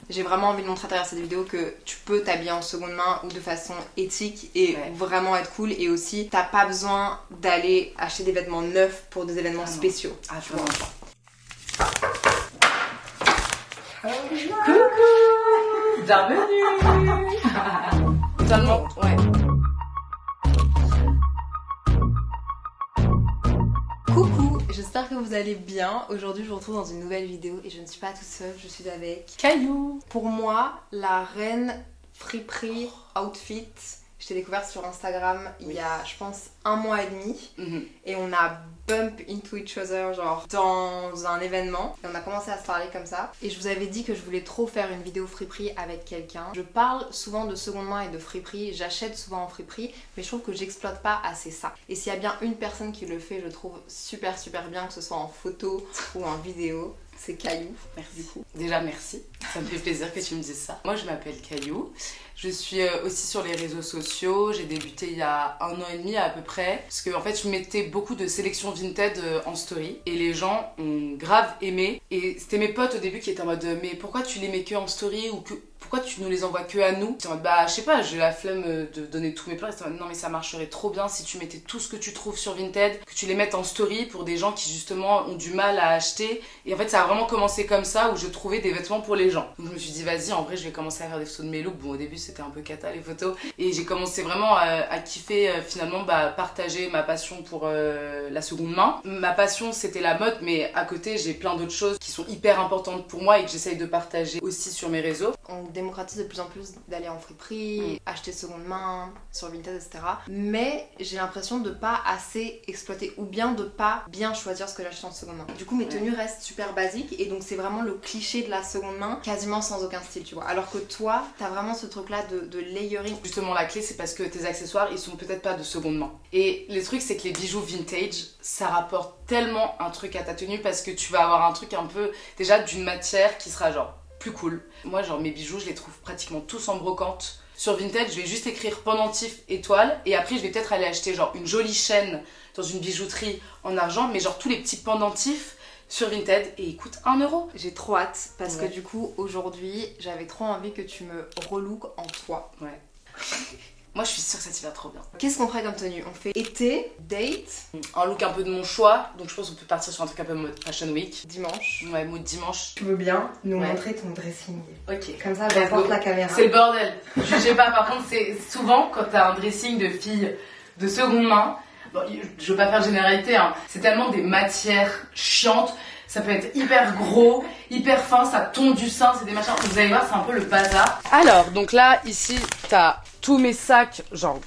J'ai vraiment envie de montrer à travers cette vidéo que tu peux t'habiller en seconde main ou de façon éthique et vraiment être cool. Et aussi, t'as pas besoin d'aller acheter des vêtements neufs pour des événements spéciaux. Ah, tu vois. Coucou! Bienvenue! Totalement, ouais. Coucou, j'espère que vous allez bien. Aujourd'hui, je vous retrouve dans une nouvelle vidéo et je ne suis pas toute seule, je suis avec Caillou. Pour moi, la reine friperie outfit. Je t'ai découverte sur Instagram il y a, je pense, 1 mois et demi. Et on a bump into each other, genre dans un événement. Et on a commencé à se parler comme ça. Et je vous avais dit que je voulais trop faire une vidéo friperie avec quelqu'un. Je parle souvent de seconde main et de friperie. J'achète souvent en friperie. Mais je trouve que j'exploite pas assez ça. Et s'il y a bien une personne qui le fait, je trouve super bien, que ce soit en photo ou en vidéo, c'est Caillou. Merci. Déjà merci, ça me fait plaisir que tu me dises ça. Moi je m'appelle Caillou, je suis aussi sur les réseaux sociaux, j'ai débuté il y a 1 an et demi à peu près. Parce que en fait je mettais beaucoup de sélections Vinted en story et les gens ont grave aimé. Et c'était mes potes au début qui étaient en mode mais pourquoi tu les mets que en story ou pourquoi tu nous les envoies que à nous? J'étais en mode bah je sais pas, j'ai la flemme de donner tous mes plans. J'étais en mode non mais ça marcherait trop bien si tu mettais tout ce que tu trouves sur Vinted, que tu les mettes en story pour des gens qui justement ont du mal à acheter. Et en fait ça a vraiment commencé comme ça où je trouvais des vêtements pour les gens. Donc je me suis dit vas-y en vrai je vais commencer à faire des photos de mes looks. Bon au début c'était un peu cata les photos. Et j'ai commencé vraiment à kiffer finalement partager ma passion pour la seconde main. Ma passion c'était la mode mais à côté j'ai plein d'autres choses qui sont hyper importantes pour moi et que j'essaye de partager aussi sur mes réseaux. On démocratise de plus en plus d'aller en friperie, acheter seconde main, sur Vinted, etc. Mais j'ai l'impression de pas assez exploiter ou bien de pas bien choisir ce que j'achète en seconde main. Du coup mes tenues restent super basiques et donc c'est vraiment le cliché de la seconde main, quasiment sans aucun style, tu vois. Alors que toi, t'as vraiment ce truc là de layering. Justement la clé c'est parce que tes accessoires ils sont peut-être pas de seconde main. Et le truc c'est que les bijoux vintage ça rapporte tellement un truc à ta tenue parce que tu vas avoir un truc un peu déjà d'une matière qui sera genre plus cool. Moi genre mes bijoux je les trouve pratiquement tous en brocante. Sur Vinted je vais juste écrire pendentif étoile et après je vais peut-être aller acheter genre une jolie chaîne dans une bijouterie en argent mais genre tous les petits pendentifs sur Vinted et ils coûtent 1 €. J'ai trop hâte parce que du coup aujourd'hui j'avais trop envie que tu me relook en toi. Ouais. Moi je suis sûre que ça t'y va trop bien. Qu'est-ce qu'on ferait comme tenue? On fait été, date, un look un peu de mon choix, donc je pense qu'on peut partir sur un truc un peu mode Fashion Week. dimanche. Ouais, mode dimanche. Tu veux bien nous montrer ton dressing? Ok. Comme ça j'apporte la caméra. C'est le bordel. Jugez pas, par contre c'est souvent quand t'as un dressing de fille de seconde main, bon, je veux pas faire généralité, hein, c'est tellement des matières chiantes. Ça peut être hyper gros, hyper fin, ça tombe du sein, c'est des machins. Vous allez voir, c'est un peu le bazar. Alors, donc là, ici, t'as tous mes sacs, genre,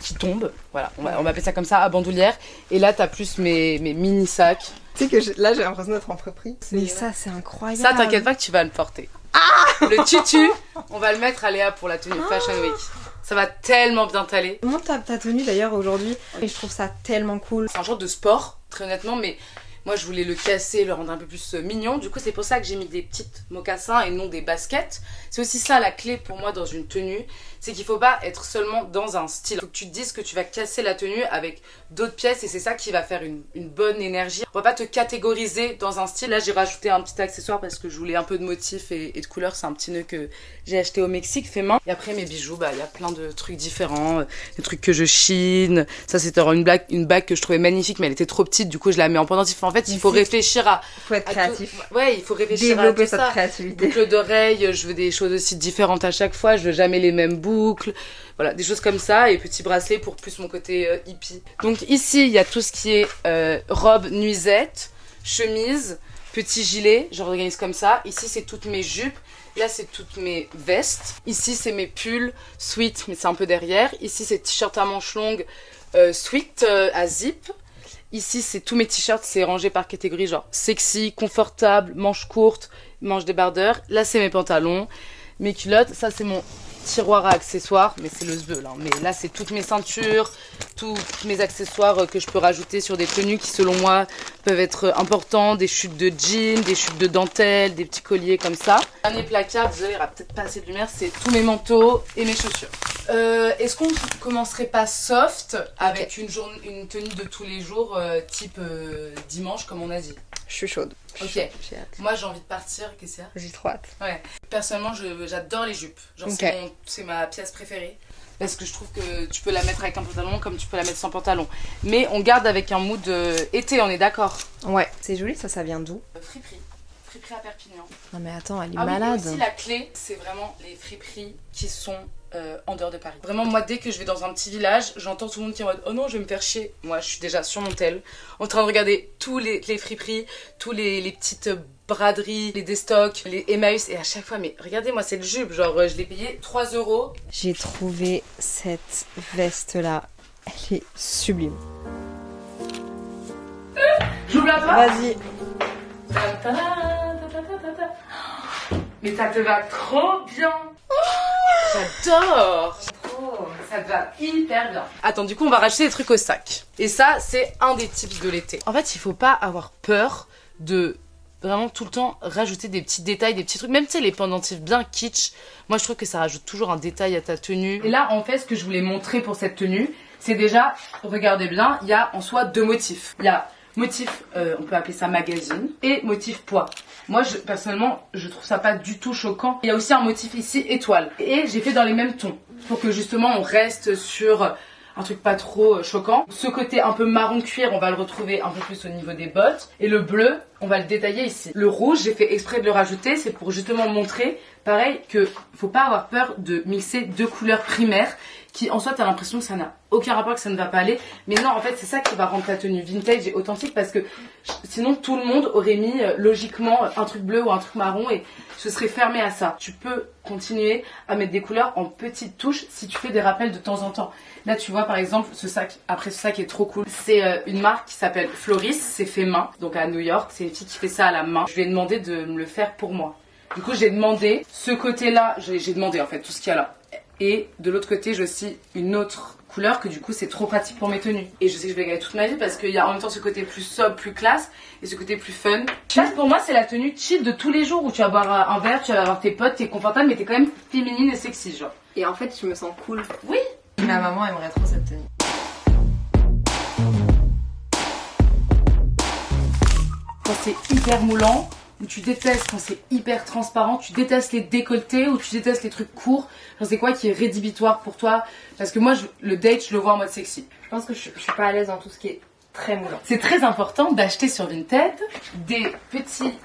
qui tombent. Voilà, on va appeler ça comme ça, à bandoulière. Et là, t'as plus mes mini sacs. Tu sais que là, j'ai l'impression d'être en friperie. Mais ça, c'est incroyable. Ça, t'inquiète pas que tu vas le porter. Ah, le tutu, on va le mettre à Léa pour la tenue Fashion Week. Ça va tellement bien t'aller. Comment ta tenue d'ailleurs aujourd'hui? Et je trouve ça tellement cool. C'est un genre de sport, très honnêtement, mais moi je voulais le casser, le rendre un peu plus mignon. Du coup c'est pour ça que j'ai mis des petites mocassins et non des baskets. C'est aussi ça la clé pour moi dans une tenue. C'est qu'il faut pas être seulement dans un style. Il faut que tu te dises que tu vas casser la tenue avec d'autres pièces et c'est ça qui va faire une bonne énergie. On va pas te catégoriser dans un style. Là j'ai rajouté un petit accessoire parce que je voulais un peu de motifs et de couleurs. C'est un petit nœud que j'ai acheté au Mexique fait main. Et après mes bijoux, il y a plein de trucs différents. Des trucs que je chine. Ça c'était une bague que je trouvais magnifique mais elle était trop petite. Du coup je la mets en pendentif. En fait il faut réfléchir à... Il faut être créatif. Ouais, il faut réfléchir développer à tout cette ça. créativité. Boucle d'oreilles, je veux des choses aussi différentes à chaque fois. Je veux jamais les mêmes boucles. Voilà, des choses comme ça. Et petits bracelets pour plus mon côté hippie. Donc ici, il y a tout ce qui est robe nuisette, chemise, petit gilet. Je organise comme ça. Ici, c'est toutes mes jupes. Là, c'est toutes mes vestes. Ici, c'est mes pulls sweat, mais c'est un peu derrière. Ici, c'est t-shirt à manches longues sweat à zip. Ici, c'est tous mes t-shirts, c'est rangé par catégorie, genre sexy, confortable, manches courtes, manches débardeurs. Là, c'est mes pantalons, mes culottes. Ça, c'est mon tiroir à accessoires, mais c'est le sbeul, hein. Mais là, c'est toutes mes ceintures, tous mes accessoires que je peux rajouter sur des tenues qui, selon moi, peuvent être importants. Des chutes de jeans, des chutes de dentelle, des petits colliers comme ça. Dernier placard, désolé, il n'y aura peut-être pas assez de lumière, c'est tous mes manteaux et mes chaussures. Est-ce qu'on commencerait pas soft avec une tenue de tous les jours, type dimanche, comme on a dit? Je Je suis chaude. Ok. J'ai hâte. Moi j'ai envie de partir, qu'est-ce qu'il y a? J'ai trop hâte. Ouais. Personnellement, j'adore les jupes. Genre, Ok. c'est ma pièce préférée. Parce que je trouve que tu peux la mettre avec un pantalon comme tu peux la mettre sans pantalon. Mais on garde avec un mood été, on est d'accord? Ouais. C'est joli, ça vient d'où? Friperie. Friperie à Perpignan. Non mais attends, elle est Ah oui, malade. et aussi la clé, c'est vraiment les friperies qui sont en dehors de Paris. Vraiment, moi, dès que je vais dans un petit village, j'entends tout le monde qui est en mode oh non, je vais me faire chier. Moi, je suis déjà sur mon tel, en train de regarder tous les friperies, tous les petites braderies, les Destock, les Emmaüs, et à chaque fois, mais regardez, moi, c'est le jupe. Genre, je l'ai payé 3 €. J'ai trouvé cette veste là. Elle est sublime. J'ouvre la porte. Vas-y. Mais ça te va trop bien. J'adore. Ça te va hyper bien. Attends, du coup, on va racheter des trucs au sac. Et ça, c'est un des tips de l'été. En fait, il faut pas avoir peur de vraiment tout le temps rajouter des petits détails, des petits trucs. Même, tu sais, les pendentifs bien kitsch. Moi, je trouve que ça rajoute toujours un détail à ta tenue. Et là, en fait, ce que je voulais montrer pour cette tenue, c'est déjà, regardez bien, il y a en soi 2 motifs. Il y a motif, on peut appeler ça magazine, et motif poids. Moi, personnellement, je trouve ça pas du tout choquant. Il y a aussi un motif ici, étoile. Et j'ai fait dans les mêmes tons, pour que justement on reste sur un truc pas trop choquant. Ce côté un peu marron cuir, on va le retrouver un peu plus au niveau des bottes. Et le bleu, on va le détailler ici. Le rouge, j'ai fait exprès de le rajouter, c'est pour justement montrer, pareil, que faut pas avoir peur de mixer 2 couleurs primaires qui en soi t'as l'impression que ça n'a aucun rapport, que ça ne va pas aller, mais non, en fait c'est ça qui va rendre ta tenue vintage et authentique, parce que sinon tout le monde aurait mis logiquement un truc bleu ou un truc marron et se serait fermé à ça. Tu peux continuer à mettre des couleurs en petites touches si tu fais des rappels de temps en temps. Là tu vois par exemple ce sac, après ce sac est trop cool, c'est une marque qui s'appelle Floris, c'est fait main, donc à New York, c'est une fille qui fait ça à la main. Je lui ai demandé de me le faire pour moi. Du coup j'ai demandé ce côté là, j'ai demandé en fait tout ce qu'il y a là. Et de l'autre côté, j'ai aussi une autre couleur que du coup c'est trop pratique pour mes tenues. Et je sais que je vais garder toute ma vie parce qu'il y a en même temps ce côté plus sobre, plus classe et ce côté plus fun. Ça pour moi c'est la tenue chill de tous les jours où tu vas boire un verre, tu vas avoir tes potes, t'es confortable mais t'es quand même féminine et sexy genre. Et en fait, je me sens cool. Oui. Ma maman aimerait trop cette tenue. Quand c'est hyper moulant, où tu détestes quand c'est hyper transparent, tu détestes les décolletés ou tu détestes les trucs courts. Genre c'est quoi qui est rédhibitoire pour toi? Parce que moi le date je le vois en mode sexy. Je pense que je suis pas à l'aise dans tout ce qui est très moulant. C'est très important d'acheter sur Vinted des petits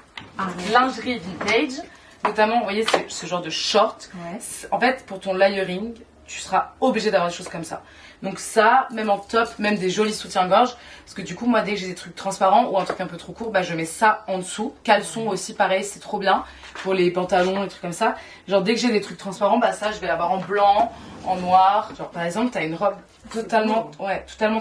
lingeries vintage. Notamment, vous voyez, ce genre de short. Ouais. En fait, pour ton layering, tu seras obligé d'avoir des choses comme ça. Donc ça, même en top, même des jolis soutiens-gorge. Parce que du coup, moi, dès que j'ai des trucs transparents ou un truc un peu trop court, bah je mets ça en dessous. Caleçon aussi, pareil, c'est trop bien. Pour les pantalons, des trucs comme ça. Genre, dès que j'ai des trucs transparents, bah ça, je vais l'avoir en blanc, en noir. Genre, par exemple, t'as une robe totalement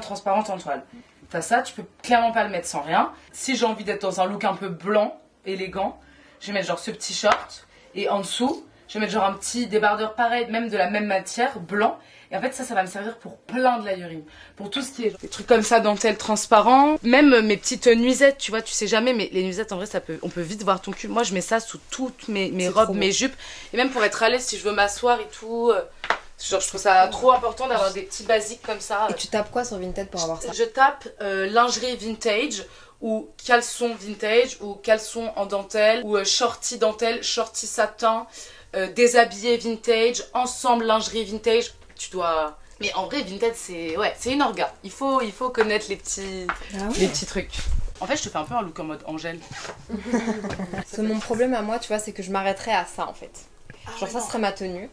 transparente en toile. T'as ça, tu peux clairement pas le mettre sans rien. Si j'ai envie d'être dans un look un peu blanc, élégant, je vais mettre genre ce petit short. Et en dessous, je vais mettre genre un petit débardeur pareil, même de la même matière, blanc. Et en fait ça va me servir pour plein de layering. Pour tout ce qui est des trucs comme ça, dentelle transparent. Même mes petites nuisettes, tu vois, tu sais jamais, mais les nuisettes en vrai on peut vite voir ton cul. Moi je mets ça sous toutes mes robes, mes jupes. Et même pour être à l'aise si je veux m'asseoir et tout. Genre je trouve ça trop important d'avoir des petits basiques comme ça. Et tu tapes quoi sur Vinted pour avoir ça? Je tape lingerie vintage ou caleçon vintage ou caleçon en dentelle ou shorty dentelle, shorty satin, déshabillé vintage, ensemble lingerie vintage. Tu dois... Mais en vrai Vinted c'est une orga. Il faut connaître les petits trucs. En fait je te fais un peu un look en mode Angèle. C'est mon problème à moi, tu vois, c'est que je m'arrêterais à ça en fait. Genre ça serait ma tenue.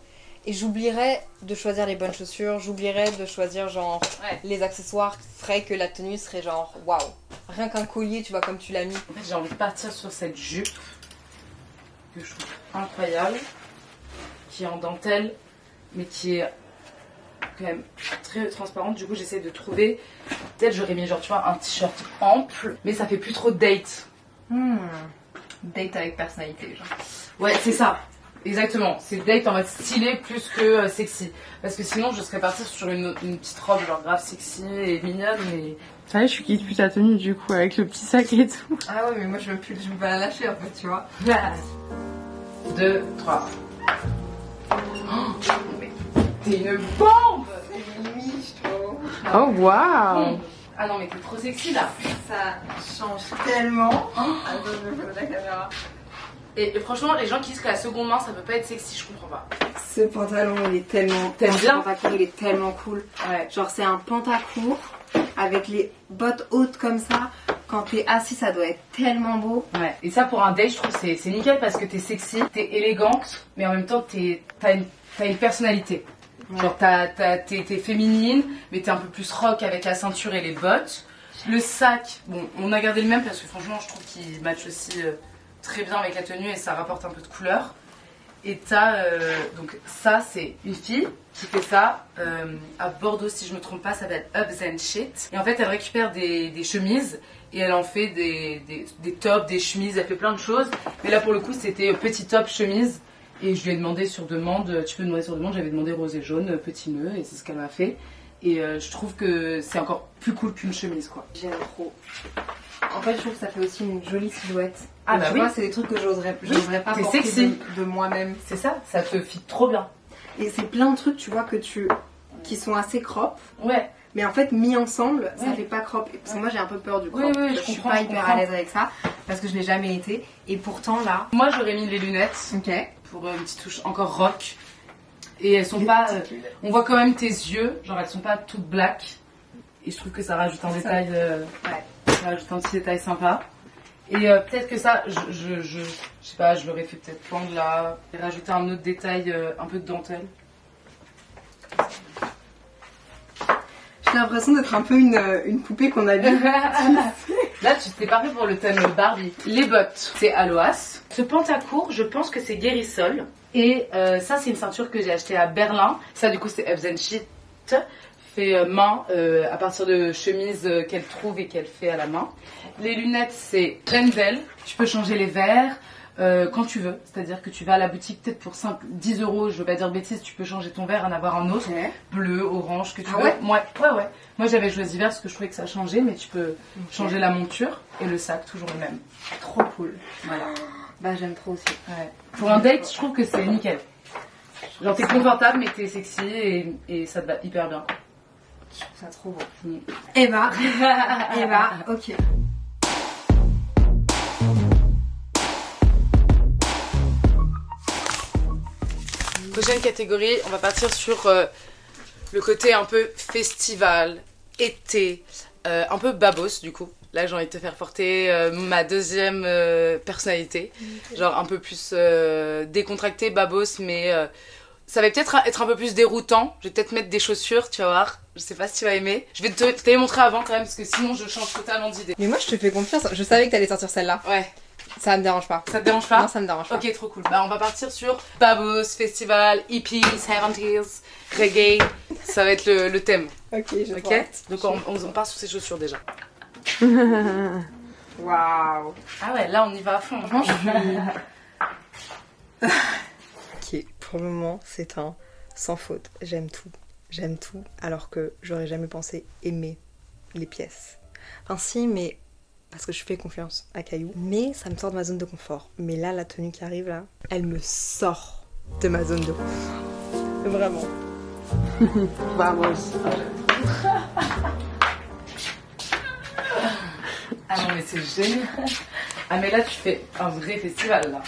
Et j'oublierais de choisir les bonnes chaussures, j'oublierais de choisir genre les accessoires qui feraient que la tenue serait genre waouh. Rien qu'un collier, tu vois, comme tu l'as mis. En fait j'ai envie de partir sur cette jupe que je trouve incroyable, qui est en dentelle mais qui est quand même très transparente. Du coup j'essaie de trouver, peut-être j'aurais mis genre tu vois un t-shirt ample mais ça fait plus trop date. Date avec personnalité genre. Ouais c'est ça. Exactement, c'est date en mode stylé plus que sexy. Parce que sinon je serais partie sur une petite robe genre grave sexy et mignonne mais... Ça y est, je quitte plus ta tenue du coup avec le petit sac et tout. Ah ouais mais moi je veux pas la lâcher en fait tu vois. 2, 3. Oh, mais t'es une bombe! Oh waouh! Ah non, mais t'es trop sexy là. Ça change tellement. Attends, je vais mettre la caméra. Et franchement, les gens qui disent que la seconde main ça peut pas être sexy, je comprends pas. Ce pantalon il est tellement. T'aimes bien? Ce pantalon il est tellement cool. Ouais. Genre c'est un pantacourt avec les bottes hautes comme ça. Quand t'es assis ça doit être tellement beau. Ouais. Et ça pour un date, je trouve c'est nickel parce que t'es sexy, t'es élégante, mais en même temps t'as une personnalité. Ouais. Genre t'es féminine, mais t'es un peu plus rock avec la ceinture et les bottes. Le sac, bon, on a gardé le même parce que franchement je trouve qu'il match aussi très bien avec la tenue et ça rapporte un peu de couleur. Et t'as donc ça c'est une fille qui fait ça à Bordeaux si je me trompe pas, ça s'appelle Hubs and Shit. Et en fait elle récupère des chemises et elle en fait des tops, des chemises, elle fait plein de choses. Mais là pour le coup c'était petit top chemise et je lui ai demandé sur demande, tu peux demander sur demande, j'avais demandé rose et jaune, petit nœud et c'est ce qu'elle m'a fait. Et je trouve que c'est encore plus cool qu'une chemise quoi. J'aime trop. En fait je trouve que ça fait aussi une jolie silhouette. Ah bah tu vois c'est des trucs que j'oserais pas t'es porter sexy de moi-même. C'est ça te fit trop bien. Et c'est plein de trucs tu vois qui sont assez crop. Ouais. Mais en fait mis ensemble ça Ouais. fait pas crop. Parce que moi j'ai un peu peur du crop. Oui, je suis pas hyper à l'aise avec ça parce que je l'ai jamais été. Et pourtant là. Moi j'aurais mis les lunettes. Ok. Pour une petite touche encore rock. Et elles sont pas. On voit quand même tes yeux, genre elles sont pas toutes black. Et je trouve que ça rajoute un détail. Ouais. Ça rajoute un petit détail sympa. Et peut-être que ça, je sais pas, je l'aurais fait peut-être pendre là. Et rajouter un autre détail, un peu de dentelle. J'ai l'impression d'être un peu une poupée qu'on a vue. Là, t'es parfait pour le thème Barbie. Les bottes, c'est Aloas. Ce pantacourt, je pense que c'est Guérisol. Et ça, c'est une ceinture que j'ai achetée à Berlin. Ça, du coup, c'est Hubs and Shit. Fait main à partir de chemises qu'elle trouve et qu'elle fait à la main. Les lunettes, c'est Renzel. Tu peux changer les verres quand tu veux. C'est-à-dire que tu vas à la boutique peut-être pour 10 €, je veux pas dire de bêtises, tu peux changer ton verre, en avoir un autre. Okay. Bleu, orange, que tu veux. Ouais. Ouais. Moi, j'avais choisi vert parce que je trouvais que ça changeait, mais tu peux changer la monture et le sac, toujours le même. Trop cool. Voilà. Bah j'aime trop aussi. Ouais. Pour un date, je trouve que c'est nickel. Genre t'es confortable mais t'es sexy et ça te va hyper bien. Je trouve ça trop beau. Eva, ok. Prochaine catégorie, on va partir sur le côté un peu festival, été, un peu babos du coup. Là, j'ai envie de te faire porter ma deuxième personnalité. Okay. Genre un peu plus décontracté, babos, mais ça va peut-être être un peu plus déroutant. Je vais peut-être mettre des chaussures, tu vas voir. Je sais pas si tu vas aimer. Je vais te les montrer avant quand même, parce que sinon je change totalement d'idée. Mais moi, je te fais confiance. Je savais que t'allais sortir celle-là. Ouais. Ça me dérange pas. Ça te dérange pas? Non, ça me dérange pas. Ok, trop cool. Bah, on va partir sur babos, festival, hippies, 70s, reggae. Ça va être le thème. Ok, je Ok. vois. Donc on part sur ces chaussures déjà. Waouh. Ah ouais, là on y va à fond. Franchement, je suis... Ok, pour le moment, c'est un sans faute. J'aime tout. J'aime tout, alors que j'aurais jamais pensé aimer les pièces. Enfin si, mais... Parce que je fais confiance à Caillou. Mais ça me sort de ma zone de confort. Mais là, la tenue qui arrive, là, elle me sort de ma zone de confort. Vraiment. Vamos. Ah non mais c'est génial. Ah mais là tu fais un vrai festival là.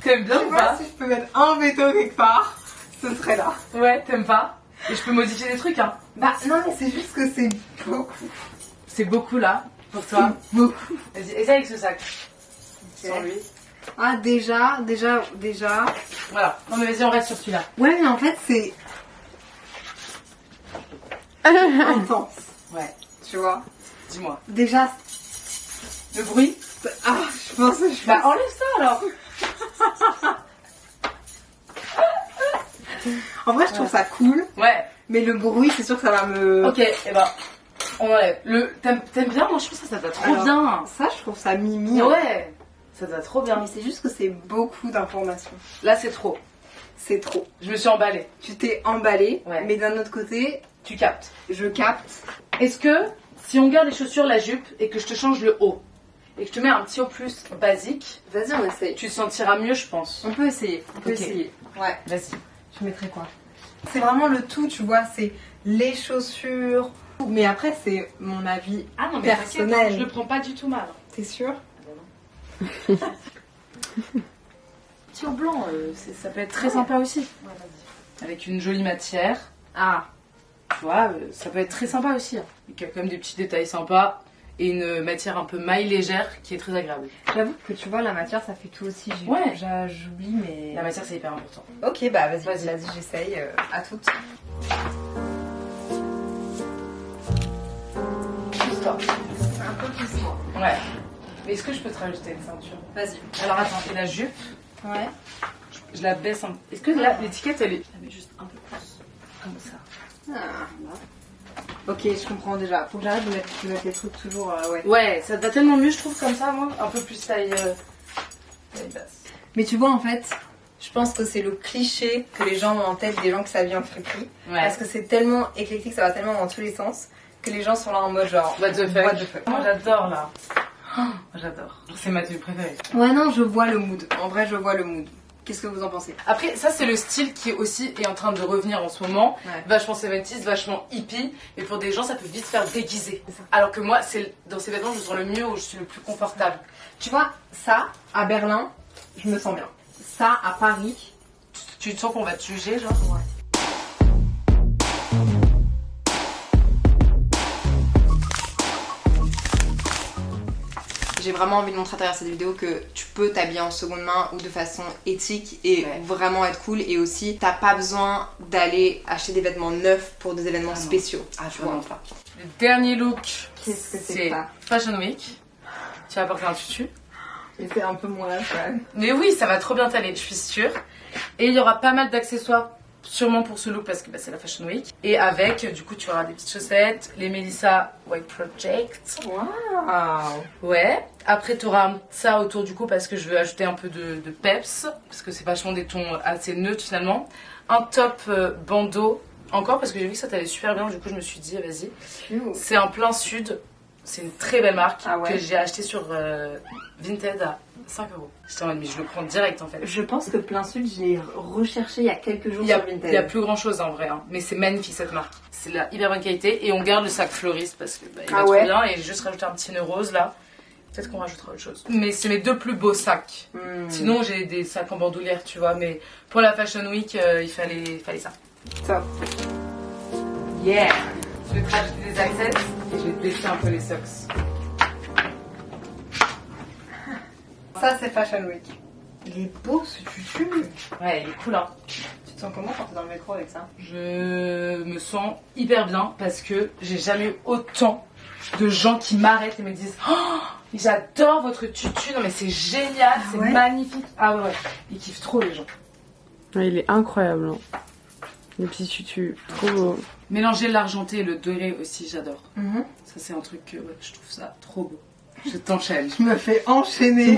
T'aimes bien ou pas? Si je peux mettre un veto quelque part, ce serait là. Ouais, t'aimes pas? Et je peux modifier des trucs hein. Bah non mais c'est juste que c'est beaucoup. C'est beaucoup là, pour toi? Beaucoup. Vas-y, essaye avec ce sac. Okay. Sans lui. Ah déjà. Voilà, non mais vas-y on reste sur celui-là. Ouais mais en fait c'est... intense. Ouais, Tu vois. dis-moi. Déjà... Le bruit? Ah, je pense... Bah enlève ça alors. En vrai je trouve ça cool. Ouais. Mais le bruit c'est sûr que ça va me... Ok, et ben on enlève. T'aimes bien? Moi je trouve ça te va trop Alors, bien. Ça je trouve ça mimi. Ouais, ça te va trop bien. Mais c'est juste que c'est beaucoup d'informations. Là c'est trop. C'est trop. Je me suis emballée. Tu t'es emballée, Ouais. mais d'un autre côté, Tu captes. je capte. Est-ce que si on garde les chaussures, la jupe et que je te change le haut et que je te mets un petit haut plus basique, Vas-y, on essaye. tu te sentiras mieux je pense. On peut essayer. On peut Ok. essayer. Ouais. Vas-y. Je mettrai quoi? C'est vraiment le tout, tu vois. C'est les chaussures, Mais après, c'est mon avis Ah non, mais personnel. je le prends pas du tout mal. T'es sûr? Sur blanc, ça peut être très sympa aussi. Ouais, vas-y. Avec une jolie matière. Ah. Tu vois, ça peut être très sympa aussi. Hein. Il y a quand même des petits détails sympas et une matière un peu maille légère qui est très agréable. J'avoue que tu vois, la matière, ça fait tout aussi. Ouais. J'oublie, mais... La matière, c'est hyper important. Ok, bah vas-y, j'essaye. À toutes. Pousse-toi. C'est un peu plus moi. Ouais. Mais est-ce que je peux te rajouter une ceinture? Vas-y. Alors attends, et la jupe, Ouais. je la baisse un peu. Est-ce que là, l'étiquette, elle est... Je la mets juste un peu plus. Comme ça. Ah. Ok, je comprends déjà. Faut que j'arrête de mettre les trucs toujours... ouais. Ouais, ça te va tellement mieux, je trouve, comme ça, moi. Un peu plus taille basse. Mais tu vois, en fait, je pense que c'est le cliché que les gens ont en tête des gens qui s'habillent en friperie. Ouais. Parce que c'est tellement éclectique, ça va tellement dans tous les sens, que les gens sont là en mode genre... What the fuck. What the fuck. Moi, j'adore, là. Oh, j'adore. C'est ma tenue préférée. Ouais, non, je vois le mood. En vrai, je vois le mood. Qu'est-ce que vous en pensez? Après, ça, c'est le style qui aussi est en train de revenir en ce moment. Ouais. Vachement 70s, vachement hippie. Et pour des gens, ça peut vite faire déguiser. Alors que moi, dans ces vêtements, je sens le mieux, où je suis le plus confortable. Tu vois, ça, à Berlin, je me sens bien. Ça, à Paris... Tu te sens qu'on va te juger, genre? Ouais. J'ai vraiment envie de montrer à travers cette vidéo que tu peux t'habiller en seconde main ou de façon éthique et vraiment être cool. Et aussi, t'as pas besoin d'aller acheter des vêtements neufs pour des événements spéciaux. Ah, tu vois. pas. Le dernier look, Qu'est-ce que c'est ça? Fashion Week. Tu vas porter un tutu. Et c'est un peu mon âge quand même. Mais oui, ça va trop bien t'aller, je suis sûre. Et il y aura pas mal d'accessoires, sûrement pour ce look parce que c'est la Fashion Week. Et avec, du coup, tu auras des petites chaussettes, les Melissa White Project. Waouh! Ouais. Après, tu auras ça autour du cou parce que je veux ajouter un peu de peps. Parce que c'est vachement des tons assez neutres finalement. Un top bandeau. Encore parce que j'ai vu que ça t'allait super bien. Du coup, je me suis dit, vas-y. C'est un plein sud. C'est une très belle marque que j'ai acheté sur Vinted à 5 €. J'étais en mode, mais je le prends direct en fait. Je pense que Plein Sud, je l'ai recherché il y a quelques jours Il y a, sur Vinted. il y a plus grand chose en vrai, hein. Mais c'est magnifique cette marque. C'est de la hyper bonne qualité et on garde le sac fleuriste parce que il va trop bien et j'ai juste rajouté un petit nœud rose là. Peut-être qu'on rajoutera autre chose. Mais c'est mes deux plus beaux sacs. Sinon j'ai des sacs en bandoulière, tu vois. Mais pour la Fashion Week, il fallait ça. Top. Yeah. Je vais te rajouter des accents et je vais te baisser un peu les socks. Ça, c'est Fashion Week. Il est beau ce tutu. Ouais, il est cool hein. Tu te sens comment quand t'es dans le métro avec ça? Je me sens hyper bien parce que j'ai jamais eu autant de gens qui m'arrêtent et me disent oh, j'adore votre tutu, non mais c'est génial, c'est magnifique. Ah ouais, ils kiffent trop les gens. Ouais, il est incroyable. Hein. Les petits tutus, trop beau. Mélanger l'argenté et le doré aussi, j'adore. Ça c'est un truc que je trouve ça trop beau. Je t'enchaîne. Je me fais enchaîner.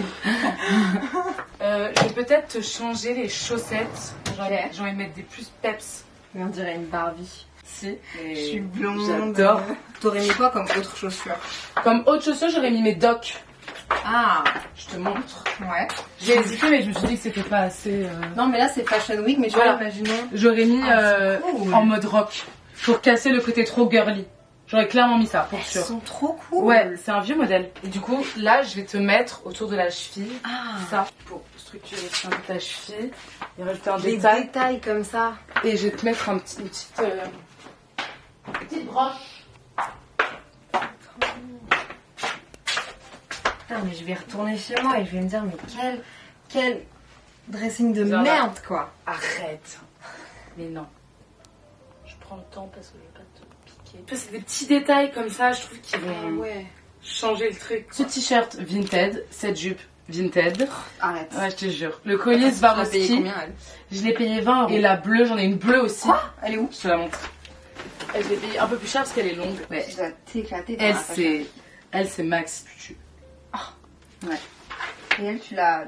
Je vais peut-être te changer les chaussettes. J'ai envie de mettre des plus peps. On dirait une Barbie. Si. Je suis blonde. J'adore. T'aurais mis quoi comme autre chaussure? Comme autre chaussure, j'aurais mis mes docks. Ah, Je te montre. ouais. J'ai hésité, mais je me suis dit que c'était pas assez. Non, mais là c'est Fashion Week, mais tu vois, imaginons. J'aurais mis cool. en mode rock pour casser le côté trop girly. J'aurais clairement mis ça pour sûr. Ils sont trop cool. Ouais, c'est un vieux modèle. Et du coup, là, je vais te mettre autour de la cheville ça pour structurer un peu ta cheville et rajouter un Des détail. détails comme ça. Et je vais te mettre une petite broche. Putain, mais je vais retourner chez moi et je vais me dire, mais quel dressing de Genre là. merde quoi. Arrête. Mais non. Je prends le temps parce que je vais pas te piquer. C'est des petits détails comme ça, je trouve, qui vont changer le truc. Ce t-shirt Vinted, cette jupe Vinted. Arrête. Ouais, je te jure. Le collier Swarovski. Combien elle? Je l'ai payé 20 €. Et la bleue, j'en ai une bleue aussi. Quoi? Elle est où? Je te la montre. Je l'ai payée un peu plus cher parce qu'elle est longue. Ouais. Je dois t'éclater. Elle, c'est max tutu. Ouais. Et elle, tu l'as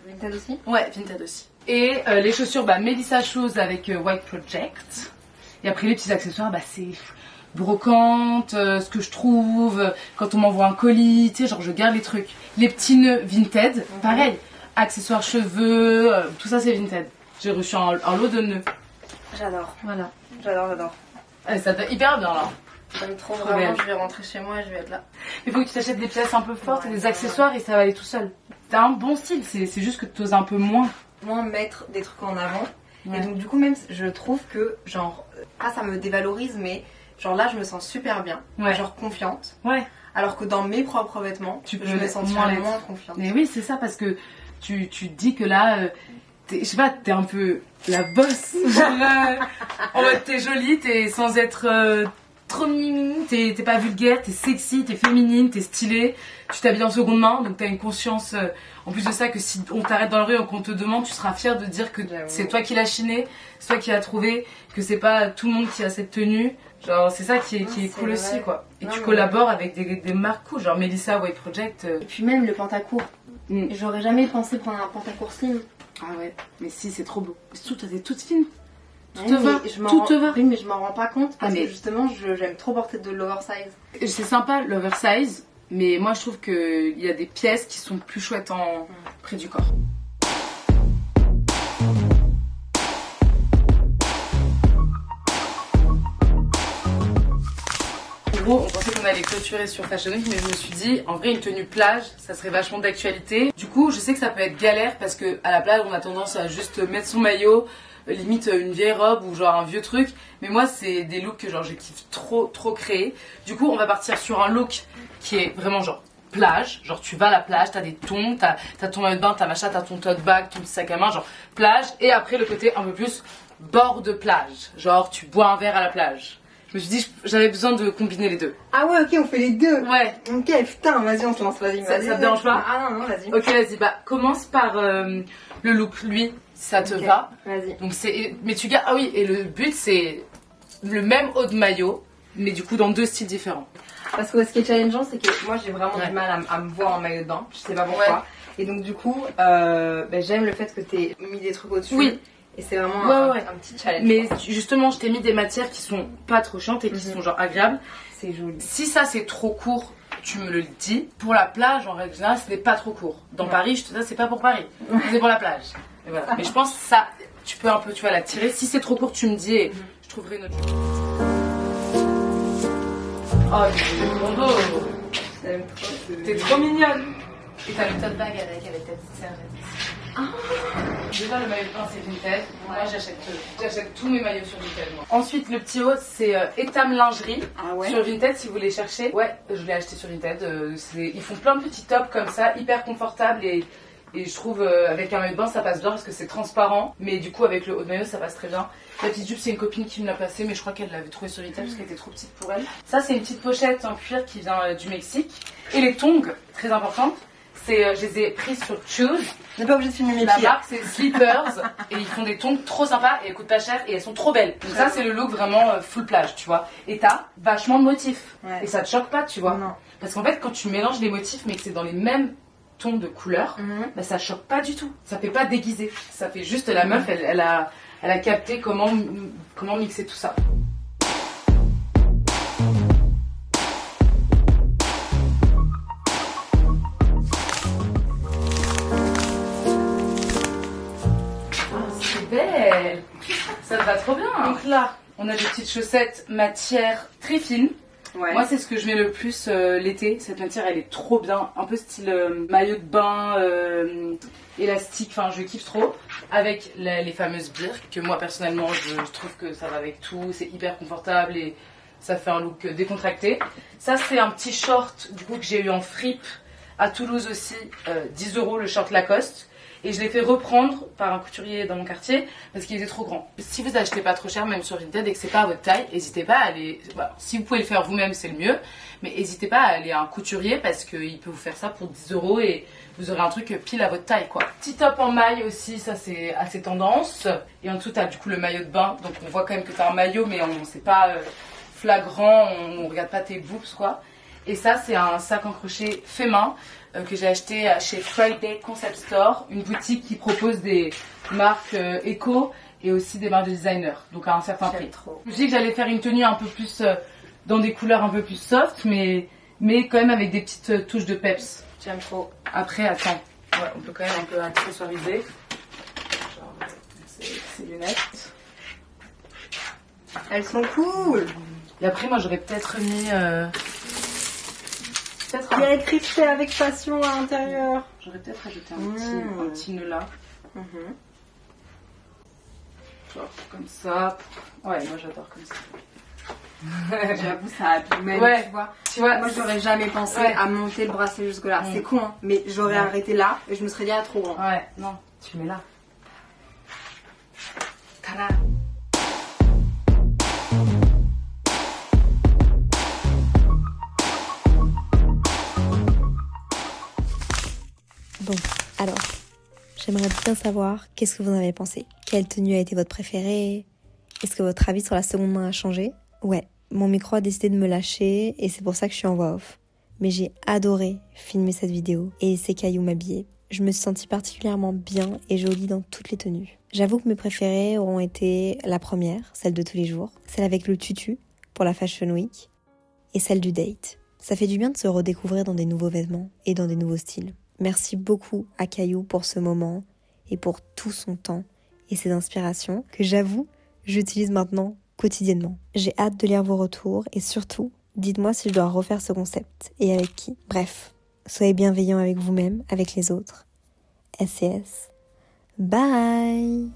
Vinted aussi? Ouais, Vinted aussi. Et les chaussures, Melissa Shoes avec White Project. Et après les petits accessoires, c'est brocante, ce que je trouve, quand on m'envoie un colis, tu sais, genre je garde les trucs. Les petits nœuds Vinted, pareil. Accessoires cheveux, tout ça c'est Vinted. J'ai reçu un lot de nœuds. J'adore. Voilà. J'adore. Ça te va hyper bien là. J'aime trop, Trop vraiment, belle. je vais rentrer chez moi et je vais être là. Il faut que tu t'achètes des pièces un peu fortes et Ouais, des accessoires et ça va aller tout seul. T'as un bon style, c'est juste que tu oses un peu moins. Moi, mettre des trucs en avant. Ouais. Et donc, du coup, même, je trouve que, genre, pas ça me dévalorise, mais genre là, je me sens super bien. Ouais. Genre confiante. Ouais. Alors que dans mes propres vêtements, Tu peux je me moins sentirais l'être. moins confiante. Mais oui, c'est ça parce que tu te dis que là, je sais pas, t'es un peu la bosse. Genre, en mode t'es jolie, t'es sans être trop mimi, t'es pas vulgaire, t'es sexy, t'es féminine, t'es stylée. Tu t'habilles en seconde main, donc t'as une conscience. En plus de ça, que si on t'arrête dans la rue et qu'on te demande, tu seras fière de dire que J'avoue. c'est toi qui l'as chiné, c'est toi qui l'as trouvé, que c'est pas tout le monde qui a cette tenue. Genre, c'est ça qui est C'est cool vrai. aussi, quoi. Et Non, tu mais- collabores avec des marques cool, genre Melissa White Project. Et puis même le pantacourt. Mm. J'aurais jamais pensé prendre un pantacourt slim. Ah ouais, mais si, c'est trop beau. Surtout, t'es toute fine. Tout Ouais, te va, mais je m'en tout rends- te va. Oui, mais je m'en rends pas compte parce Ah, mais- que justement, j'aime trop porter de l'oversize. C'est sympa l'oversize, mais moi je trouve qu'il y a des pièces qui sont plus chouettes près du corps. En gros, on pensait qu'on allait clôturer sur Fashion Week, mais je me suis dit, en vrai, une tenue plage, ça serait vachement d'actualité. Du coup, je sais que ça peut être galère parce que à la plage, on a tendance à juste mettre son maillot, limite une vieille robe ou genre un vieux truc. Mais moi, c'est des looks que genre je kiffe trop créer. Du coup, on va partir sur un look qui est vraiment genre plage. Genre, tu vas à la plage, t'as des tongs, t'as ton maillot de bain, t'as machin, t'as ton tote bag, ton petit sac à main, genre plage. Et après, le côté un peu plus bord de plage. Genre, tu bois un verre à la plage. Je me suis dit, j'avais besoin de combiner les deux. Ah ouais, ok, on fait les deux. Ouais. Ok, putain, vas-y, on se lance, vas-y. Ça te dérange pas? Ah non, vas-y. Ok, vas-y, bah commence par le look, lui, ça te Ok, va. Vas-y. Donc mais tu gardes, ah oui, et le but c'est le même haut de maillot, mais du coup dans deux styles différents. Parce que ce qui est challengeant, c'est que moi j'ai vraiment Ouais. du mal à me voir en maillot de bain. Je sais pas pourquoi. Ouais. Et donc, du coup, j'aime le fait que t'aies mis des trucs au-dessus. Oui. Et c'est vraiment Ouais. un petit challenge. Mais quoi. justement, je t'ai mis des matières qui sont pas trop chiantes et qui sont genre agréables. C'est joli. Si ça c'est trop court, tu me le dis. Pour la plage, en règle générale, ce n'est pas trop court. Dans Ouais. Paris, je te dis, c'est pas pour Paris, c'est pour la plage. Et voilà. Mais je pense que ça, tu peux un peu, tu vas la tirer. Si c'est trop court, tu me dis et je trouverai une autre chose. Oh, c'est trop beau. J'aime trop ce- T'es trop mignonne. Et t'as le tote bag avec ta petite serviette. Déjà, le maillot de bain, c'est Vinted. Moi, j'achète tous mes maillots sur Vinted. Moi. Ensuite, le petit haut, c'est Etam Lingerie. Ah ouais. Sur Vinted, si vous voulez chercher. Ouais, je l'ai acheté sur Vinted. Ils font plein de petits tops comme ça, hyper confortables et je trouve avec un maillot de bain ça passe bien parce que c'est transparent. Mais du coup, avec le haut de maillot, ça passe très bien. La petite jupe, c'est une copine qui me l'a passée, mais je crois qu'elle l'avait trouvée sur Vinted parce qu'elle était trop petite pour elle. Ça, c'est une petite pochette en cuir qui vient du Mexique. Et les tongs, très importantes. Je les ai prises sur Choose. On n'est pas obligé de filmer mes La pieds. marque c'est Slippers et ils font des tongs trop sympas et elles coûtent pas cher et elles sont trop belles. Donc ça c'est le look vraiment full plage, tu vois. Et t'as vachement de motifs Ouais. et ça te choque pas, tu vois. Non. Parce qu'en fait quand tu mélanges les motifs mais que c'est dans les mêmes tons de couleurs, Mhm. bah ça choque pas du tout. Ça fait pas déguisé. Ça fait juste la meuf elle a capté comment mixer tout ça. C'est belle. Ça te va trop bien. Donc là, on a des petites chaussettes matière très fine. Ouais. Moi, c'est ce que je mets le plus l'été. Cette matière, elle est trop bien. Un peu style maillot de bain, élastique. Enfin, je kiffe trop. Avec les fameuses birks, que moi, personnellement, je trouve que ça va avec tout. C'est hyper confortable et ça fait un look décontracté. Ça, c'est un petit short, du coup, que j'ai eu en fripe à Toulouse aussi. 10 € le short Lacoste. Et je l'ai fait reprendre par un couturier dans mon quartier parce qu'il était trop grand. Si vous achetez pas trop cher, même sur Vinted, et que c'est pas à votre taille, n'hésitez pas à aller. Bah, si vous pouvez le faire vous-même, c'est le mieux. Mais n'hésitez pas à aller à un couturier parce qu'il peut vous faire ça pour 10 € et vous aurez un truc pile à votre taille, quoi. Petit top en maille aussi, ça c'est assez tendance. Et en dessous, t'as du coup le maillot de bain. Donc on voit quand même que t'as un maillot, mais c'est pas flagrant, on regarde pas tes boobs, quoi. Et ça, c'est un sac en crochet fait main que j'ai acheté chez Friday Concept Store, une boutique qui propose des marques éco et aussi des marques de designers, donc à un certain prix. Trop. Je me suis dit que j'allais faire une tenue un peu plus dans des couleurs un peu plus soft, mais quand même avec des petites touches de peps. J'aime trop. Après, attends, ouais, on peut quand même un peu accessoiriser. Genre, ces lunettes. Elles sont cool. Et après, moi, j'aurais peut-être mis... Il y a écrit fait avec passion à l'intérieur. J'aurais peut-être rajouté un petit nœud là. Genre comme ça. Ouais, moi j'adore comme ça. J'avoue, ça abîme même, tu vois. Moi, j'aurais jamais pensé à monter le bracelet jusque là. C'est con, hein, mais j'aurais arrêté là et je me serais dit, ah, trop grand. Ouais, non, tu mets là. Tada. Bon, alors, j'aimerais bien savoir qu'est-ce que vous en avez pensé. Quelle tenue a été votre préférée? Est-ce que votre avis sur la seconde main a changé? Ouais, mon micro a décidé de me lâcher et c'est pour ça que je suis en voix off. Mais j'ai adoré filmer cette vidéo et laisser Caillou m'habiller. Je me suis sentie particulièrement bien et jolie dans toutes les tenues. J'avoue que mes préférées auront été la première, celle de tous les jours, celle avec le tutu pour la Fashion Week et celle du date. Ça fait du bien de se redécouvrir dans des nouveaux vêtements et dans des nouveaux styles. Merci beaucoup à Caillou pour ce moment et pour tout son temps et ses inspirations que j'avoue, j'utilise maintenant quotidiennement. J'ai hâte de lire vos retours et surtout, dites-moi si je dois refaire ce concept et avec qui. Bref, soyez bienveillants avec vous-même, avec les autres. SCS. Bye!